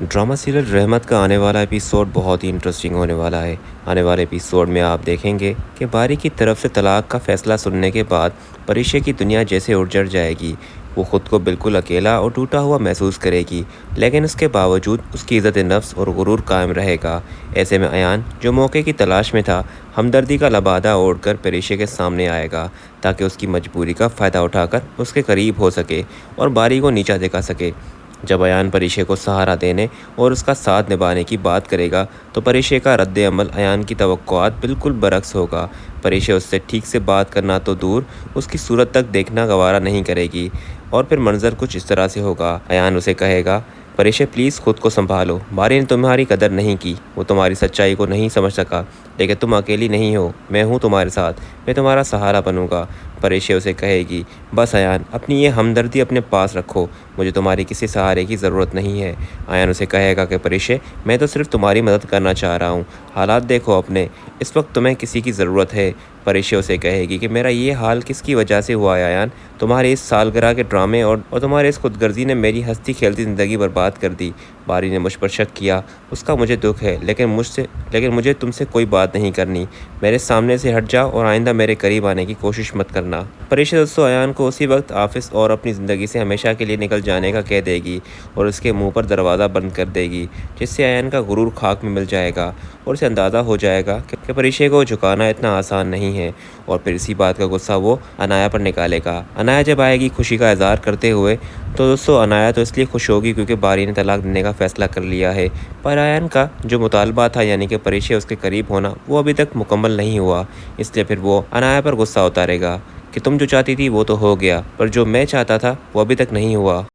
Drama serial रहमत का आने वाला एपिसोड बहुत ही इंटरेस्टिंग होने वाला है। आने वाले एपिसोड में आप देखेंगे कि बारी की तरफ से तलाक का फैसला सुनने के बाद परिशे की दुनिया जैसे उजड़ जाएगी। वो खुद को बिल्कुल अकेला और टूटा हुआ महसूस करेगी, लेकिन इसके बावजूद उसकी इज़्ज़त नफ्स और गुरूर कायम रहेगा। ऐसे में अयान, जो मौके की तलाश में था, हमदर्दी का लबादा ओढ़कर परिशे के सामने आएगा ताकि उसकी मजबूरी का फ़ायदा उठाकर उसके करीब हो सके और बारी को नीचा दिखा सके। जब अयान परिशे को सहारा देने और उसका साथ निभाने की बात करेगा तो परिशे का रद्द अमल अयान की तवक्कुआत बिल्कुल बरक्स होगा। परिशे उससे ठीक से बात करना तो दूर, उसकी सूरत तक देखना गवारा नहीं करेगी और फिर मंजर कुछ इस तरह से होगा। अयान उसे कहेगा, परिशे प्लीज़ खुद को संभालो, बारी ने तुम्हारी कदर नहीं की, वो तुम्हारी सच्चाई को नहीं समझ सका, लेकिन तुम अकेली नहीं हो, मैं हूँ तुम्हारे साथ, मैं तुम्हारा सहारा बनूंगा। परिशे उसे कहेगी, बस अयान, अपनी ये हमदर्दी अपने पास रखो, मुझे तुम्हारी किसी सहारे की ज़रूरत नहीं है। अयान उसे कहेगा कि परिशे, मैं तो सिर्फ तुम्हारी मदद करना चाह रहा हूँ, हालात देखो अपने, इस वक्त तुम्हें किसी की ज़रूरत है। परिशे उसे कहेगी कि मेरा ये हाल किसकी वजह से हुआ है अयान, तुम्हारे इस सालगिरह के ड्रामे और तुम्हारे इस खुदगर्जी ने मेरी हंसती खेलती ज़िंदगी बर्बाद कर दी। बारी ने मुझ पर शक किया, उसका मुझे दुख है, लेकिन मुझे तुमसे कोई बात नहीं करनी। मेरे सामने से हट जाओ और आइंदा मेरे करीब आने की कोशिश मत करना। परिशे दोस्तों अयान को उसी वक्त ऑफिस और अपनी ज़िंदगी से हमेशा के लिए निकल जाने का कह देगी और उसके मुंह पर दरवाज़ा बंद कर देगी, जिससे अयान का गुरूर खाक में मिल जाएगा और उसे अंदाज़ा हो जाएगा कि परिशे को झुकाना इतना आसान नहीं है। और फिर इसी बात का गुस्सा वो अनाया पर निकालेगा। अनाया जब आएगी खुशी का इजहार करते हुए, तो दोस्तों अनाया तो इसलिए खुश होगी क्योंकि बारी ने तलाक देने का फैसला कर लिया है, पर अयान का जो मुतालबा था यानी कि परिशे उसके करीब होना, वो अभी तक मुकम्मल नहीं हुआ। इसलिए फिर वो अनाया पर गुस्सा उतारेगा कि तुम जो चाहती थी वो तो हो गया, पर जो मैं चाहता था वो अभी तक नहीं हुआ।